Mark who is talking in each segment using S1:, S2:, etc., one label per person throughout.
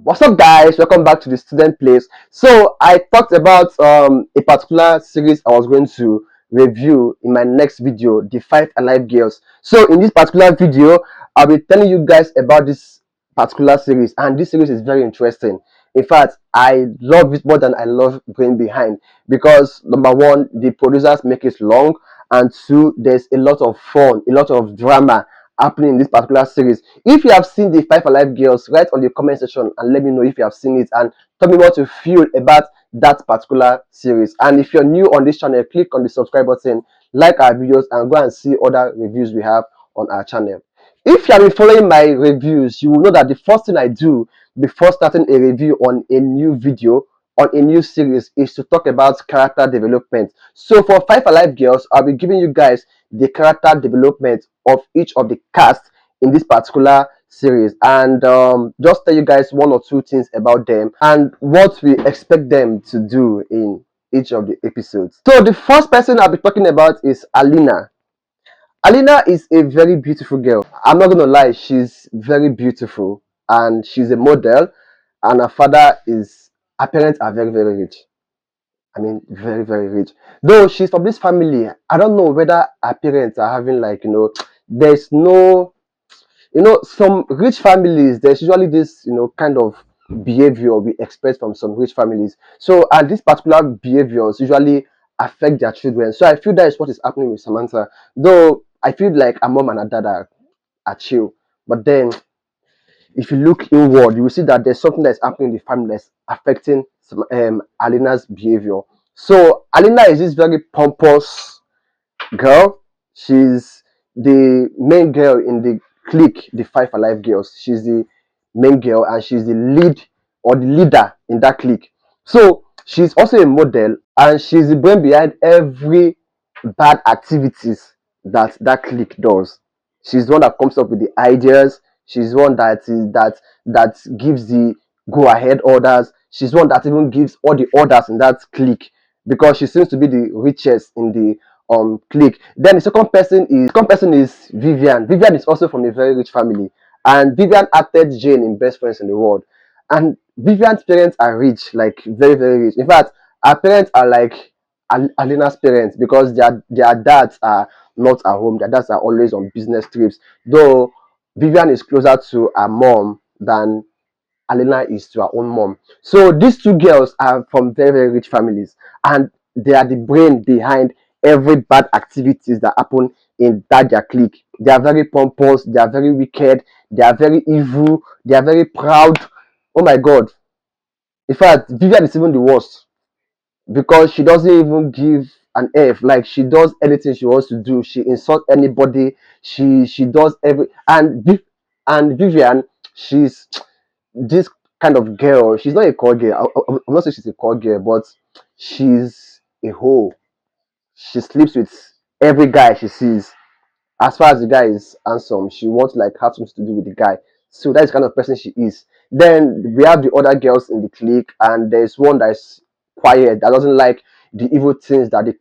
S1: What's up, guys? Welcome back to the student place. So I talked about a particular series I was going to review in my next video, the 5 Alive girls. So in this particular video, I'll be telling you guys about this particular series, and this series is very interesting. In fact, I love it more than I love Brain Behind, because number one, the producers make it long, and two, there's a lot of fun, a lot of drama happening in this particular series. If you have seen the 5 Alive girls, write on the comment section and let me know if you have seen it, and tell me what you feel about that particular series. And if you're new on this channel, click on the subscribe button, like our videos, and go and see other reviews we have on our channel. If you have been following my reviews, you will know that the first thing I do before starting a review on a new video, on a new series, is to talk about character development. So for 5 Alive girls, I'll be giving you guys the character development of each of the cast in this particular series, and just tell you guys one or two things about them and what we expect them to do in each of the episodes. So the first person I'll be talking about is Alina. Alina is a very beautiful girl. I'm not gonna lie, she's very beautiful, and she's a model, and her father is, her parents are very, very rich. I mean, very, very rich. Though she's from this family, I don't know whether her parents are having, like, there's no, some rich families, there's usually this, kind of behavior we expect from some rich families. So, and these particular behaviors usually affect their children. So I feel that is what is happening with Samantha. Though I feel like her mom and her dad are chill. But then if you look inward, you will see that there's something that's happening in the family that's affecting Alina's behavior. So Alina is this very pompous girl. She's the main girl in the clique, the 5 Alive girls. She's the main girl, and she's the lead or the leader in that clique. So she's also a model, and she's the brain behind every bad activities that that clique does. She's the one that comes up with the ideas. She's one that gives the go ahead orders. She's one that even gives all the orders in that clique, because she seems to be the richest in the clique. Then the second person is Vivian. Vivian is also from a very rich family, and Vivian acted Jane in Best Friends in the World. And Vivian's parents are rich, like very, very rich. In fact, her parents are like Alina's parents, because their dads are not at home. Their dads are always on business trips. Though Vivian is closer to her mom than Alina is to her own mom. So these two girls are from very, very rich families, and they are the brain behind every bad activities that happen in that their clique. They are very pompous, they are very wicked, they are very evil, they are very proud. Oh my god. In fact, Vivian is even the worst, because she doesn't even give an F. Like, she does anything she wants to do. She insults anybody. She does every, and Vivian, she's this kind of girl. She's not a core girl. I'm not saying she's a core girl, but she's a hoe. She sleeps with every guy she sees. As far as the guy is handsome, she wants like have something to do with the guy. So that's the kind of person she is. Then we have the other girls in the clique, and there's one that's quiet, that doesn't like the evil things that the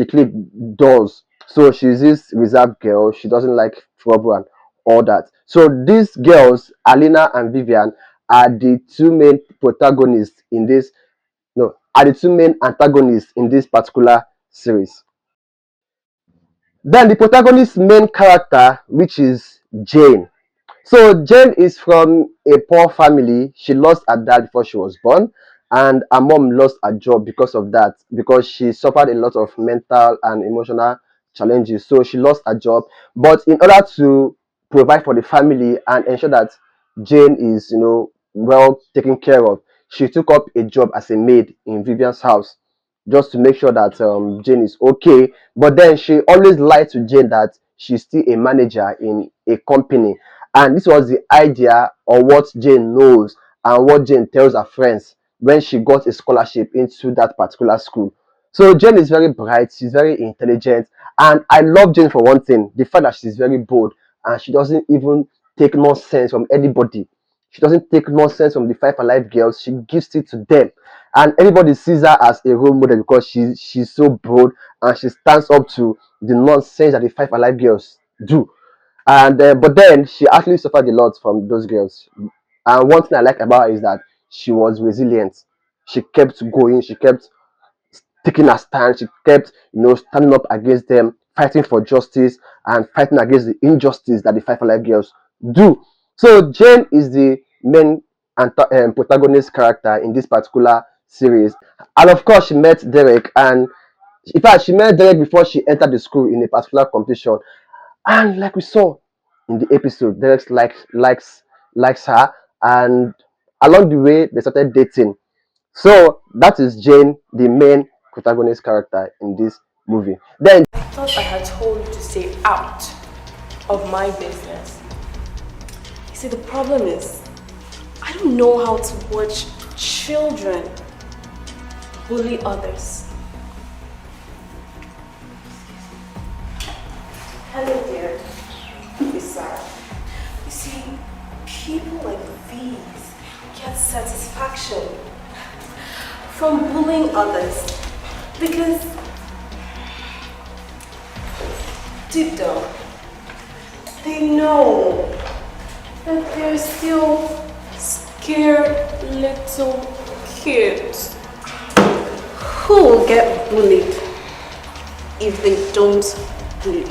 S1: clique does. So she's this reserved girl. She doesn't like trouble and all that. So these girls, Alina and Vivian, are the two main protagonists in this. No, are the two main antagonists in this particular series. Then the protagonist's main character, which is Jane. So Jane is from a poor family. She lost her dad before she was born, and her mom lost her job because of that, because she suffered a lot of mental and emotional challenges. So she lost her job. But in order to provide for the family and ensure that Jane is, well taken care of, she took up a job as a maid in Vivian's house, just to make sure that Jane is okay. But then she always lied to Jane that she's still a manager in a company, and this was the idea of what Jane knows and what Jane tells her friends when she got a scholarship into that particular school. So Jane is very bright, she's very intelligent, and I love Jane for one thing, the fact that she's very bold, and she doesn't even take nonsense from anybody. She doesn't take nonsense from the 5 Alive girls. She gives it to them, and everybody sees her as a role model, because she's so bold, and she stands up to the nonsense that the 5 Alive girls do. And but then she actually suffered a lot from those girls, And one thing I like about her is that she was resilient. She kept going. She kept taking a stand. She kept, standing up against them, fighting for justice and fighting against the injustice that the 5 Alive girls do. So Jane is the main protagonist character in this particular series, and of course she met Derek, and in fact she met Derek before she entered the school in a particular competition, and like we saw in the episode, Derek likes her, and along the way they started dating. So that is Jane, the main protagonist character in this movie. Then
S2: I thought I had told you to stay out of my business. You see, the problem is, I don't know how to watch children bully others. Hello, dear. It's sad. You see, people like these get satisfaction from bullying others because deep down they know that they're still scared little kids who will get bullied if they don't bully.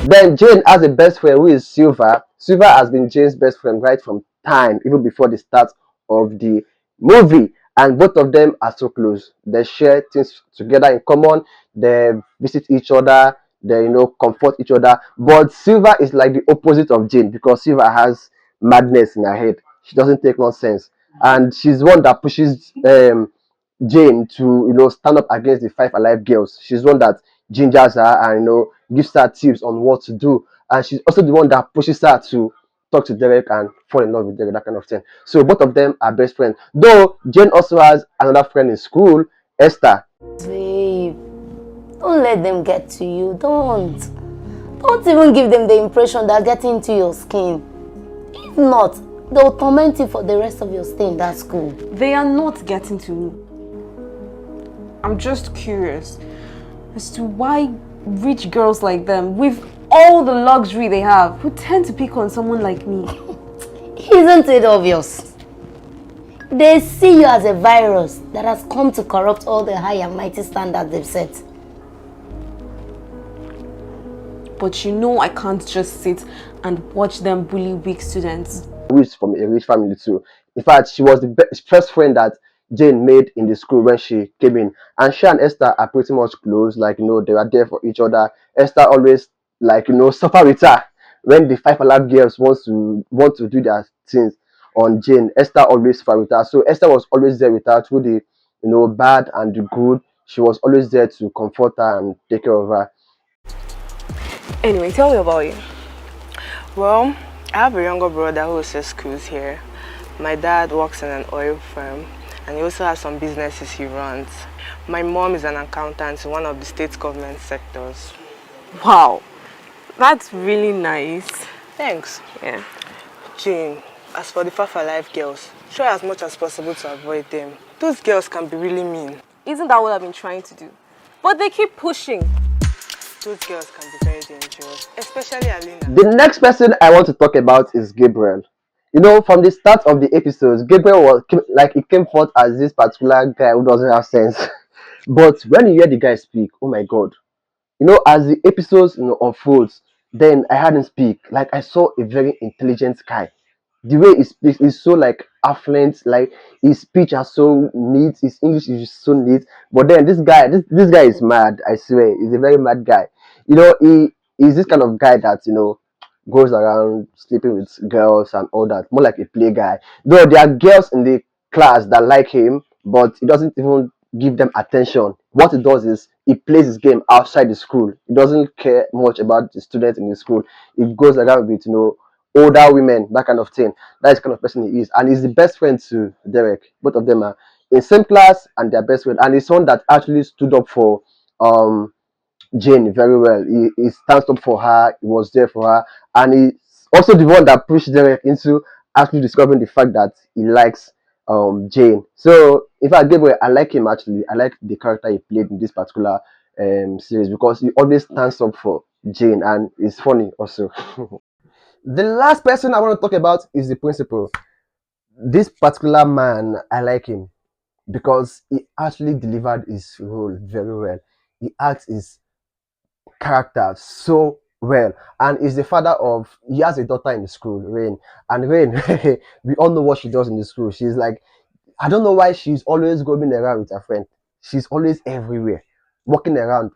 S1: Then Jane has a best friend who is Silver. Silver has been Jane's best friend right from time, even before the start of the movie. And both of them are so close. They share things together in common. They visit each other. They, comfort each other. But Silver is like the opposite of Jane because Silver has madness in her head. She doesn't take nonsense. And she's one that pushes Jane to stand up against the 5 Alive girls. She's one that gingers her and gives her tips on what to do, and she's also the one that pushes her to talk to Derek and fall in love with Derek, that kind of thing. So both of them are best friends. Though Jane also has another friend in school, Esther.
S3: Babe, don't let them get to you. Don't even give them the impression they're getting into your skin. If not, they'll torment you for the rest of your stay in that school.
S2: They are not getting to me. I'm just curious as to why rich girls like them, with all the luxury they have, would tend to pick on someone like me.
S3: Isn't it obvious? They see you as a virus that has come to corrupt all the high and mighty standards they've set.
S2: But I can't just sit and watch them bully weak students.
S1: Who is from a rich family too. In fact, she was the first friend that Jane made in the school when she came in, and she and Esther are pretty much close. Like they are there for each other. Esther always suffer with her when the 5 Alive girls want to do their things on Jane. Esther always suffer with her. So Esther was always there with her through the bad and the good. She was always there to comfort her and take care of her.
S4: Anyway, tell me about you. Well, I have a younger brother who sells schools here. My dad works in an oil firm, and he also has some businesses he runs. My mom is an accountant in one of the state government sectors.
S2: Wow, that's really nice.
S4: Thanks.
S2: Yeah.
S4: Jane, as for the 5 Alive girls, try as much as possible to avoid them. Those girls can be really mean.
S2: Isn't that what I've been trying to do? But they keep pushing.
S4: Those girls can be very dangerous, especially Alina.
S1: The next person I want to talk about is Gabriel. From the start of the episodes, Gabriel he came forth as this particular guy who doesn't have sense. But when you hear the guy speak, oh my god, as the episodes unfolds, then I heard him speak. Like I saw a very intelligent guy. The way he speaks is so affluent, his speech is so neat, his English is so neat. But then this guy is mad, I swear. He's a very mad guy. He is this kind of guy that goes around sleeping with girls and all that, more like a play guy. Though there are girls in the class that like him, but he doesn't even give them attention. What he does is he plays his game outside the school. He doesn't care much about the students in the school. He goes around with older women, that kind of thing. That is the kind of person he is, and he's the best friend to Derek. Both of them are in same class and they're best friend. And he's one that actually stood up for Jane very well. He stands up for her. He was there for her, and he's also the one that pushed Derek into actually discovering the fact that he likes Jane. So in fact, Gabriel, I like him actually. I like the character he played in this particular series because he always stands up for Jane and it's funny also. The last person I want to talk about is the principal. This particular man, I like him because he actually delivered his role very well. He acts his character so well, and is the father of. He has a daughter in the school, Rain, and Rain. We all know what she does in the school. She's like, I don't know why she's always going around with her friend. She's always everywhere, walking around,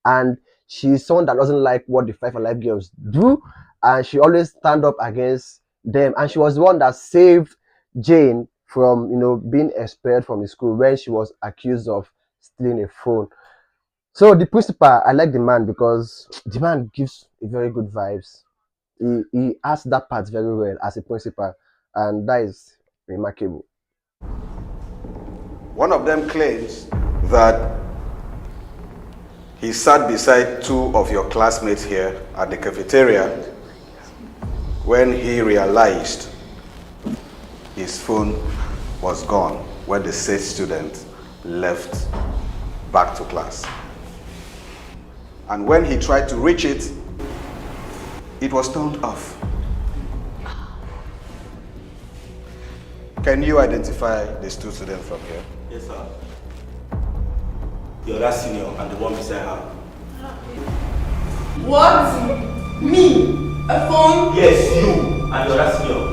S1: and she's someone that doesn't like what the 5 Alive girls do, and she always stand up against them. And she was the one that saved Jane from being expelled from the school when she was accused of stealing a phone. So the principal, I like the man because the man gives a very good vibes. He has that part very well as a principal, and that is remarkable.
S5: One of them claims that he sat beside two of your classmates here at the cafeteria when he realized his phone was gone when the said student left back to class. And when he tried to reach it, it was turned off. Can you identify these two students from here?
S6: Yes, sir. The other senior and the one beside her.
S2: What? Me? A phone?
S6: Yes, you and the other senior.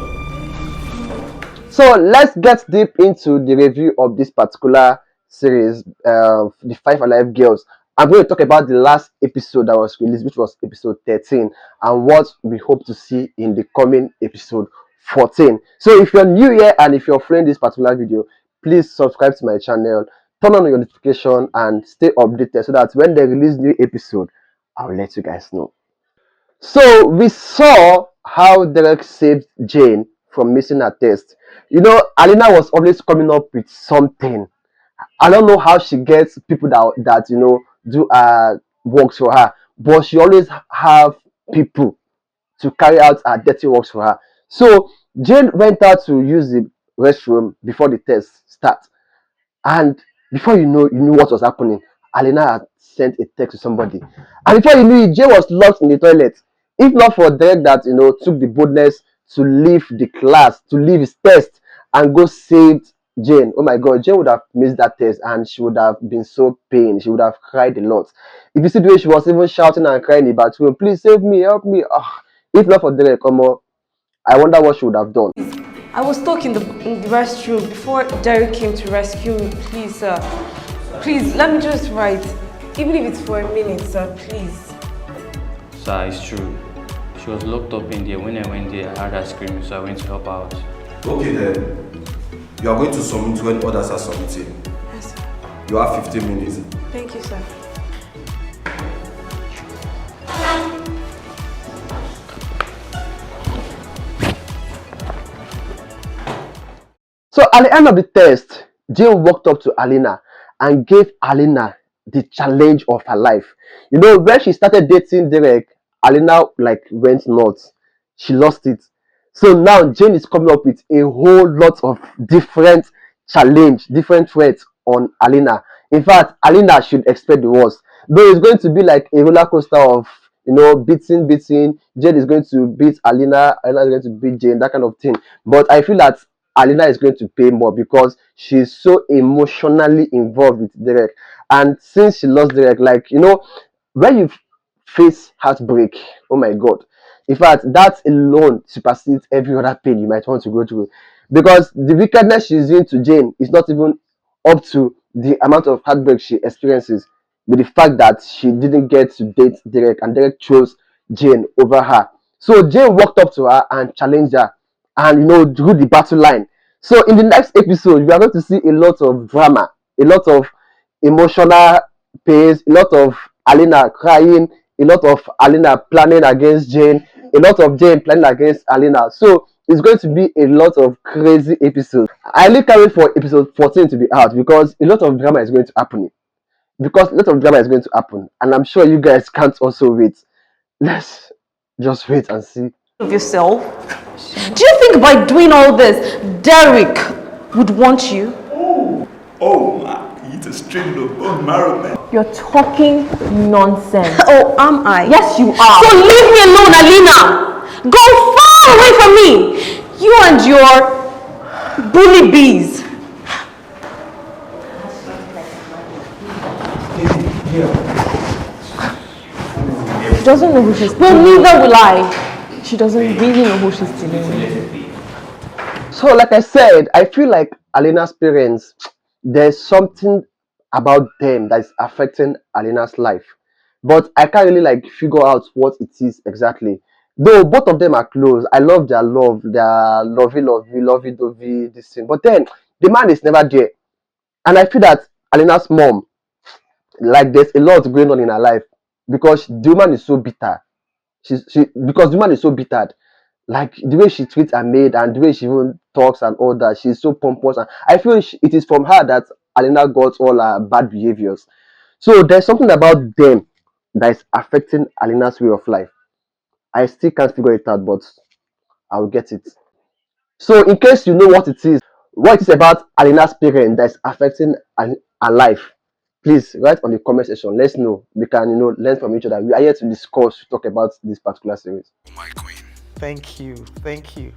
S1: So let's get deep into the review of this particular series, the 5 Alive girls. I'm going to talk about the last episode that was released, which was episode 13, and what we hope to see in the coming episode 14. So if you're new here and if you're following this particular video, please subscribe to my channel, turn on your notification, and stay updated so that when they release new episode, I'll let you guys know. So we saw how Derek saved Jane from missing her test. Alina was always coming up with something. I don't know how she gets people that do works for her, but she always have people to carry out her dirty works for her. So Jane went out to use the restroom before the test starts. And before you knew what was happening. Alina had sent a text to somebody. And before you knew it, Jay was locked in the toilet. If not for Derek that, took the boldness to leave the class, to leave his test and go save Jane. Oh my God, Jane would have missed that test and she would have been so pained. She would have cried a lot. If you see the way she was even shouting and crying in the bathroom, please save me, help me. If not for Derek, I wonder what she would have done.
S2: I was stuck in the restroom before Derek came to rescue me. Please, sir. Please, let me just write. Even if it's for a minute, sir, please.
S7: Sir, it's true. She was locked up in there. When I went there, I heard her screaming, so I went to help her out.
S6: Okay then. You are going to submit when others are submitting.
S2: Yes, sir.
S6: You have 15 minutes.
S2: Thank you, sir.
S1: So at the end of the test, Jane walked up to Alina and gave Alina the challenge of her life. When she started dating Derek, Alina went nuts. She lost it. So now Jane is coming up with a whole lot of different challenge, different threats on Alina. In fact, Alina should expect the worst. Though it's going to be like a roller coaster of beating. Jane is going to beat Alina is going to beat Jane, that kind of thing. But I feel that Alina is going to pay more because she's so emotionally involved with Derek. And since she lost Derek, when you face heartbreak, oh my God. In fact, that alone supersedes every other pain you might want to go through. Because the wickedness she's doing to Jane is not even up to the amount of heartbreak she experiences with the fact that she didn't get to date Derek and Derek chose Jane over her. So Jane walked up to her and challenged her and drew the battle line. So in the next episode, we are going to see a lot of drama, a lot of emotional pains, a lot of Alina crying, a lot of Alina planning against Jane, a lot of Jane planning against Alina. So it's going to be a lot of crazy episodes. I really can't wait for episode 14 to be out because a lot of drama is going to happen. And I'm sure you guys can't also wait. Let's just wait and see.
S2: Of yourself. Do you think by doing all this, Derek would want you?
S8: Oh, man, you eat a string of bone marrow, man.
S2: You're talking nonsense.
S9: Oh, am I?
S2: Yes, you are. So leave me alone, Alina! Go far away from me! You and your bully bees. She doesn't know who she's stealing. Well, neither will I. She doesn't really know who she's stealing with.
S1: So, like I said, I feel like Alina's parents, there's something about them that is affecting Alina's life. But I can't really like figure out what it is exactly. Though both of them are close. I love their lovey dovey, this thing. But then the man is never there. And I feel that Alina's mom, like there's a lot going on in her life because the woman is so bitter. Because the woman is so bitter, like the way she treats her maid and the way she even talks and all that, she's so pompous. And I feel it is from her that Alina got all her bad behaviors. So there's something about them that is affecting Alina's way of life. I still can't figure it out, but I'll get it. So in case you know what it is about Alina's parent that is affecting her life, please write on the comment section. Let's know. We can, learn from each other. We are here to discuss, to talk about this particular series.
S8: My queen.
S9: Thank you. Thank you.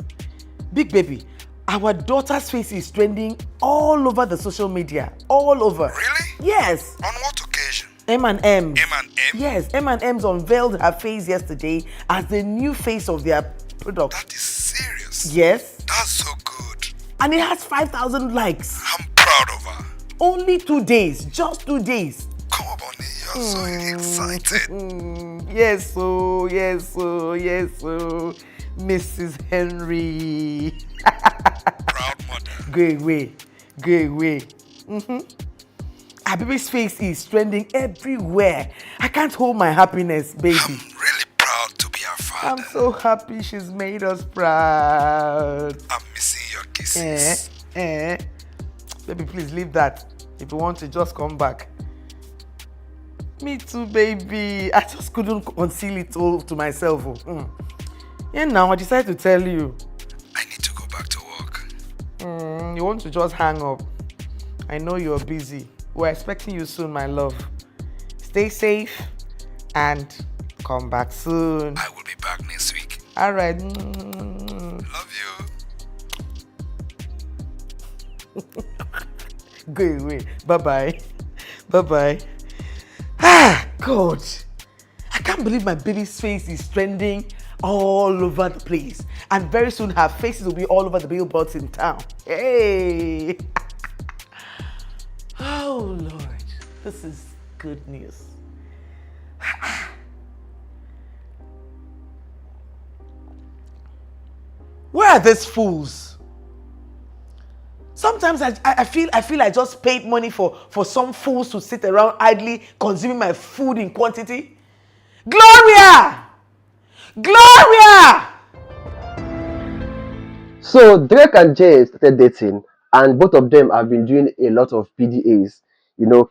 S9: Big baby, our daughter's face is trending all over the social media. All over.
S8: Really?
S9: Yes.
S8: On what occasion?
S9: M&M's.
S8: M&M?
S9: Yes, M&M's unveiled her face yesterday as the new face of their product.
S8: That is serious.
S9: Yes.
S8: That's so good.
S9: And it has 5,000 likes.
S8: I'm proud of her.
S9: Only 2 days. Just 2 days.
S8: Come on, Bonnie, you're so excited.
S9: Yes, so, yes, so, yes, so. Mrs. Henry.
S8: Proud mother.
S9: Go away. Go away. Our baby's face is trending everywhere. I can't hold my happiness, baby.
S8: I'm really proud to be her father.
S9: I'm so happy she's made us proud.
S8: I'm missing your kisses.
S9: Baby, please leave that. If you want to, just come back. Me too, baby. I just couldn't conceal it all to myself. Yeah, now I decided to tell you.
S8: I need to go back to work.
S9: You want to just hang up. I know you're busy. We're expecting you soon, my love. Stay safe and come back soon.
S8: I will be back next week.
S9: All right.
S8: Love you.
S9: Go away. Bye-bye. Bye-bye. Ah, God. I can't believe my baby's face is trending all over the place. And very soon her faces will be all over the billboards in town. Hey. Oh, Lord. This is good news. Where are these fools? Sometimes I feel I just paid money for some fools to sit around idly consuming my food in quantity. Gloria! Gloria!
S1: So Drake and Jay started dating, and both of them have been doing a lot of PDAs,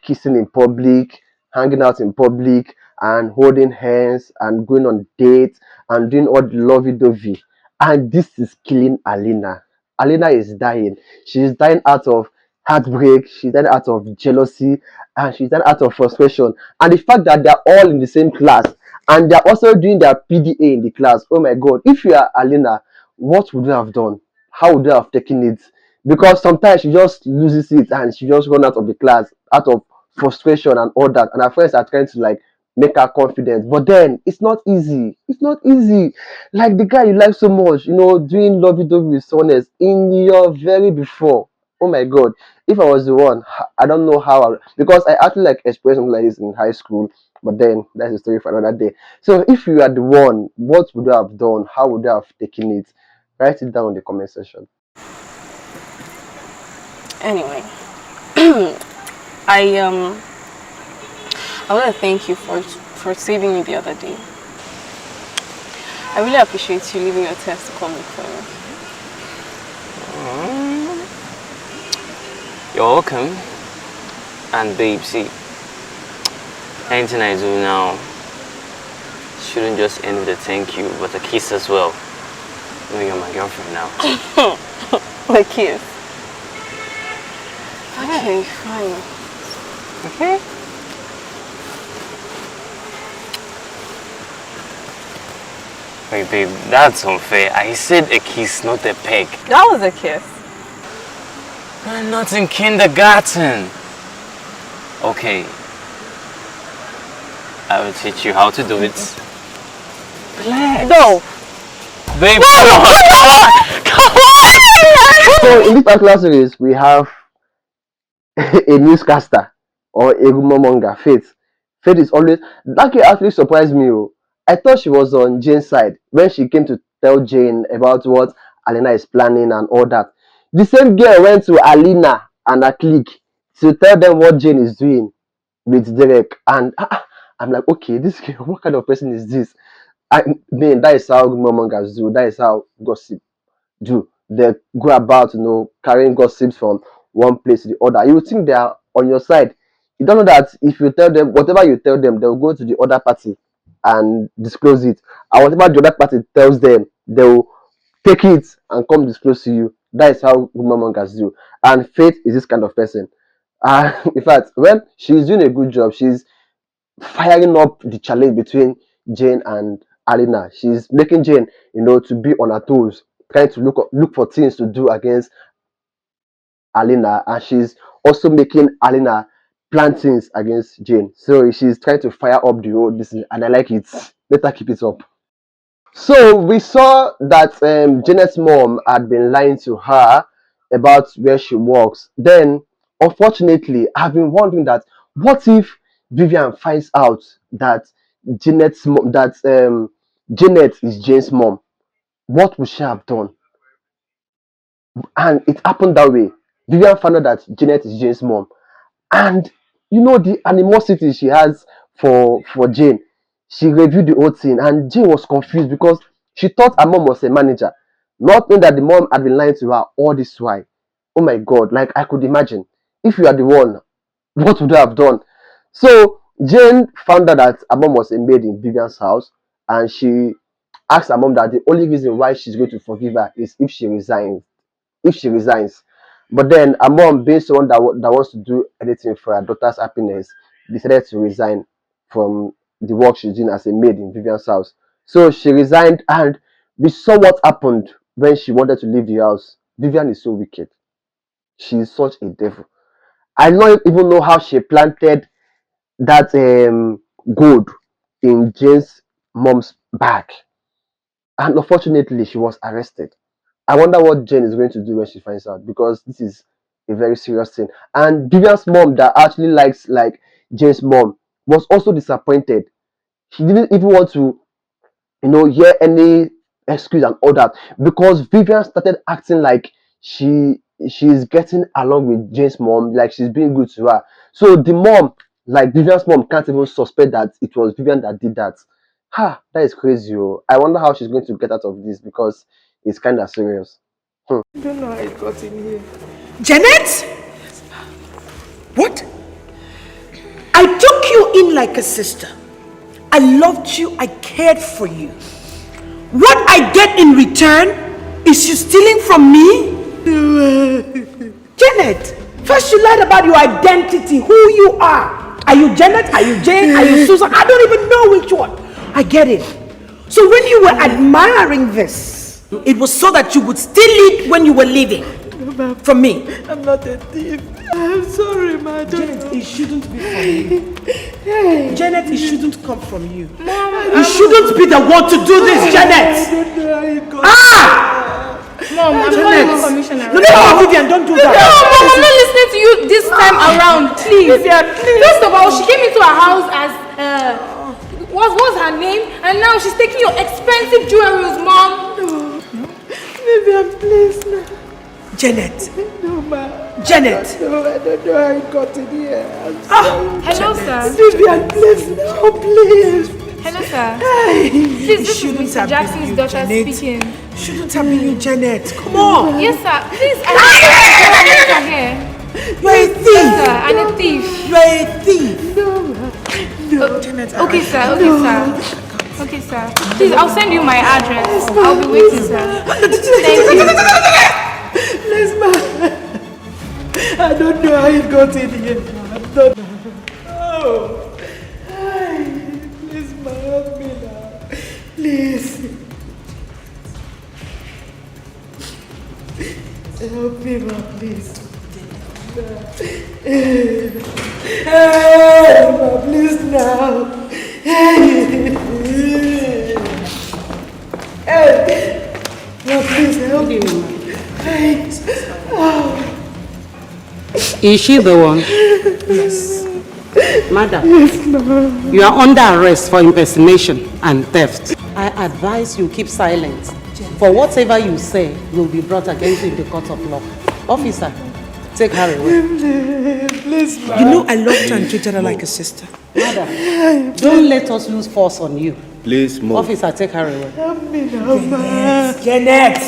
S1: kissing in public, hanging out in public, and holding hands, and going on dates, and doing all the lovey-dovey. And this is killing Alina. Alina is dying. She's dying out of heartbreak, she's dying out of jealousy, and she's dying out of frustration. And the fact that they're all in the same class, and they're also doing their PDA in the class. Oh my God, if you are Alina, what would you have done? How would you have taken it? Because sometimes she just loses it and she just run out of the class out of frustration and all that. And her friends are trying to like make her confident. But then it's not easy. It's not easy. Like the guy you like so much, doing lovey-dovey with someone else in your very before. Oh my God. If I was the one, I don't know how because I actually like experienced something like this in high school. But then that's a story for another day. So if you are the one, what would you have done? How would you have taken it? Write it down in the comment section.
S2: Anyway, I want to thank you for saving me the other day. I really appreciate you leaving your test to come look for me.
S10: You're welcome. And babe, see, anything I do now shouldn't just end with a thank you, but a kiss as well. You're my girlfriend now.
S2: A kiss.
S4: Okay, fine. Okay.
S10: Wait, babe, that's unfair. I said a kiss, not a peck.
S4: That was a kiss.
S10: We're not in kindergarten. Okay. I will teach you how to do it. Relax.
S4: No.
S10: Babe, come on. Come on.
S1: So in this particular series, we have a newscaster or a rumor monger, Faith. Faith is always that girl actually surprised me. Oh. I thought she was on Jane's side when she came to tell Jane about what Alina is planning and all that. The same girl went to Alina and her clique to tell them what Jane is doing with Derek. And I'm like, okay, this girl, what kind of person is this? I mean, that is how rumor mongers do. That is how gossip do. They go about, carrying gossips from one place to the other. You would think they are on your side. You don't know that if you tell them whatever you tell them, they'll go to the other party and disclose it. And whatever the other party tells them, they'll take it and come disclose to you. That is how rumor mongers do. And Faith is this kind of person. In fact, when she's doing a good job, she's firing up the challenge between Jane and Alina. She's making Jane, to be on her toes, trying to look for things to do against Alina, and she's also making Alina plan things against Jane. So she's trying to fire up the whole this, and I like it. Let her keep it up. So we saw that Janet's mom had been lying to her about where she works. Then, unfortunately, I've been wondering that what if Vivian finds out that Janet is Jane's mom? What would she have done? And it happened that way. Vivian found out that Janet is Jane's mom, and the animosity she has for Jane. She reviewed the whole thing, and Jane was confused because she thought her mom was a manager, not knowing that the mom had been lying to her all this while. Oh my God! Like I could imagine if you are the one, what would you have done? So Jane found out that her mom was a maid in Vivian's house, and she asked her mom that the only reason why she's going to forgive her is if she resigns. But then her mom, being someone that wants to do anything for her daughter's happiness, decided to resign from the work she's doing as a maid in Vivian's house. So she resigned, and we saw what happened when she wanted to leave the house. Vivian is so wicked. She is such a devil. I don't even know how she planted that gold in Jane's mom's bag. And unfortunately, she was arrested. I wonder what Jane is going to do when she finds out, because this is a very serious thing. And Vivian's mom, that actually likes like Jane's mom, was also disappointed. She didn't even want to, hear any excuse and all that, because Vivian started acting like she's getting along with Jane's mom, like she's being good to her. So the mom, like Vivian's mom, can't even suspect that it was Vivian that did that. That is crazy. Oh. I wonder how she's going to get out of this, because it's kind of serious.
S9: I don't know how it got in here. Janet? What? I took you in like a sister. I loved you. I cared for you. What I get in return is you stealing from me? Janet, first you lied about your identity, who you are. Are you Janet? Are you Jane? Are you Susan? I don't even know which one. I get it. So when you were admiring this, it was so that you would steal it when you were leaving from me.
S8: I'm not a thief. I'm sorry, ma.
S9: Janet, it shouldn't be from you. Janet, it shouldn't come from you. You shouldn't be the one to do this, Janet.
S8: I don't know how it got.
S2: Mom, I'm calling the commissioner.
S9: No, Vivian, don't do that.
S2: No, Mom, I'm not listening to you this time around, please.
S8: Vivian, please.
S2: First of all, she came into our house as, what's her name? And now she's taking your expensive jewelry, Mom.
S8: Vivian, please, no.
S9: Janet.
S8: No, ma.
S9: Janet.
S8: No, I don't know how it got in here. I'm sorry.
S2: Hello, sir.
S8: Vivian, please, no, please.
S2: Hello, sir.
S9: Hey,
S2: Please, this is
S9: shouldn't
S2: Mr.
S9: have
S2: Jackson's
S9: been you,
S2: daughter
S9: Janet.
S2: speaking.
S9: Shouldn't have been you, Janet. Come on.
S2: Yes, sir. Please, I want to here.
S9: You're a thief.
S2: Yes, sir. I'm a thief.
S9: You're a thief.
S2: No,
S9: Janet.
S2: Okay, sir. Okay, sir. Okay, sir. Please, I'll send you my address. I'll be waiting, sir. Thank you.
S8: Please, ma.
S9: I don't know how it got in here. I don't know. Oh. Hi. Please, ma, help me now. Please. Help me, ma, please. Hey, ma, please now. Hey. Hey. Ma, please help me, ma. Hey. Oh.
S11: Is she the one?
S2: Yes.
S11: Madam,
S9: Yes, ma'am.
S11: you are under arrest for impersonation and theft. I advise you keep silent. For whatever you say will be brought against you in the court of law. Officer, take her away.
S9: Please, ma'am.
S12: You know I loved her and treated her like a sister.
S11: Madam, don't let us use force on you.
S6: Please move.
S11: Officer, take her away.
S9: Help me now, ma'am. Janet!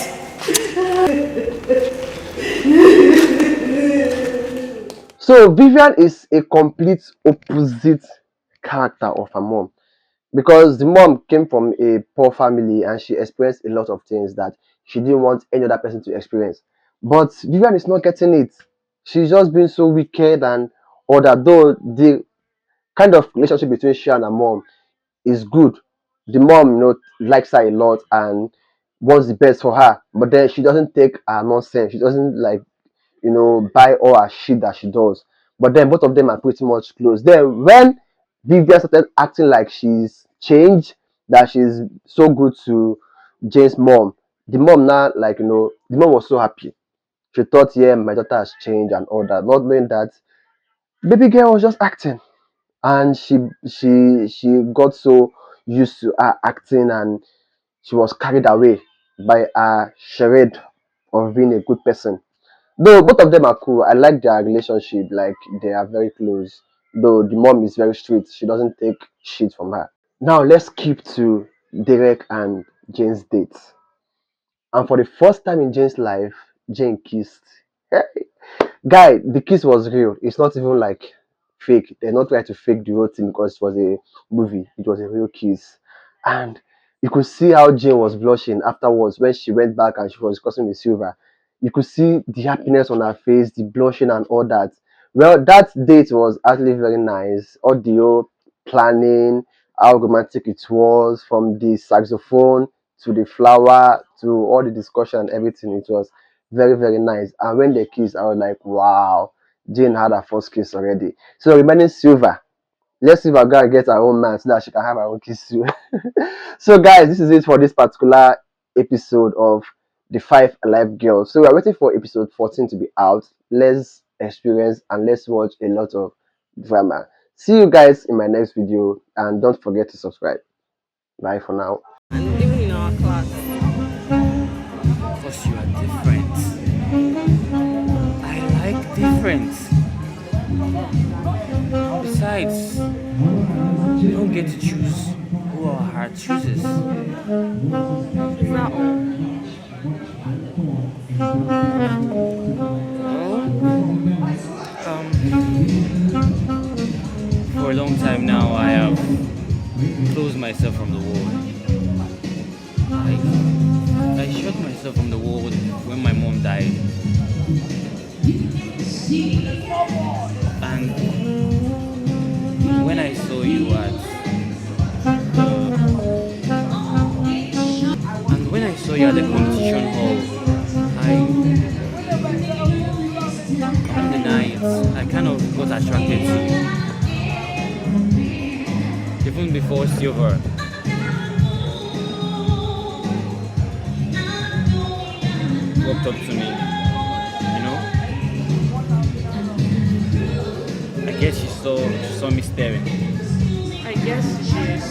S1: So Vivian is a complete opposite character of her mom, because the mom came from a poor family and she experienced a lot of things that she didn't want any other person to experience. But Vivian is not getting it. She's just being so wicked and all that. Though the kind of relationship between she and her mom is good, the mom, likes her a lot and wants the best for her. But then she doesn't take her nonsense. She doesn't buy all her shit that she does. But then both of them are pretty much close. Then when Vivian started acting like she's changed, that she's so good to Jane's mom, the mom now, the mom was so happy. She thought, yeah, my daughter has changed and all that, not knowing that baby girl was just acting. And she got so used to her acting, and she was carried away by a charade of being a good person. Though both of them are cool, I like their relationship. Like, they are very close. Though the mom is very strict, she doesn't take shit from her. Now let's skip to Derek and Jane's date. And for the first time in Jane's life, Jane kissed. Hey, guy, the kiss was real. It's not even like fake. They're not trying to fake the whole thing because it was a movie. It was a real kiss. And you could see how Jane was blushing afterwards when she went back and she was discussing with Silver. You could see the happiness on her face, the blushing and all that. Well, that date was actually very nice. All the whole planning, how romantic it was, from the saxophone to the flower to all the discussion and everything. It was very, very nice. And when they kissed, I was like, wow, Jane had her first kiss already. So remaining Silver. Let's see if I gotta get her own man so that she can have her own kiss too. So guys, this is it for this particular episode of the 5Alive Girls. So we are waiting for episode 14 to be out. Let's experience and let's watch a lot of drama. See you guys in my next video, and don't forget to subscribe. Bye for now.
S4: And even in our class.
S7: Because you are different. I like different. Besides, you don't get to choose who our heart chooses.
S4: Is that all?
S7: For a long time now, I have closed myself from the world. I shut myself from the world when my mom died. And when I saw you at the competition hall, on the night, I kind of got attracted to you. Even before Silver. Walked up to me, I guess she saw me staring.
S4: I guess she is.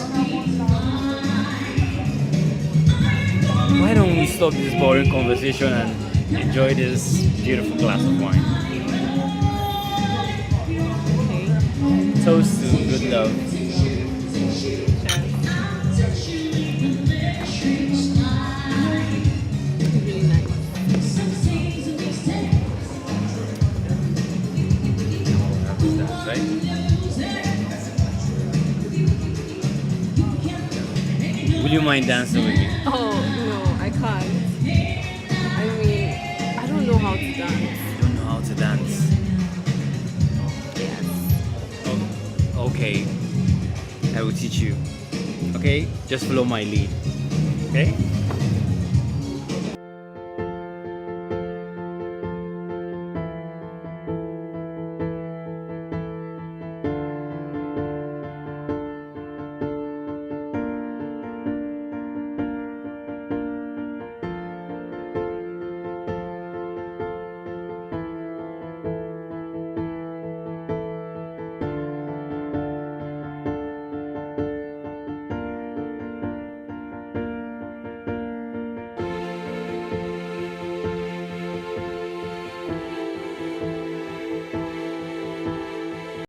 S7: Why don't we stop this boring conversation and enjoy this beautiful glass of wine?
S4: Okay.
S7: Toast to good love.
S4: Really nice.
S7: Right? Will you mind dancing with me?
S4: Oh, no, I can't. I mean, I don't know how to dance.
S7: You don't know how to dance. okay? I will teach you. Okay? Just follow my lead. Okay?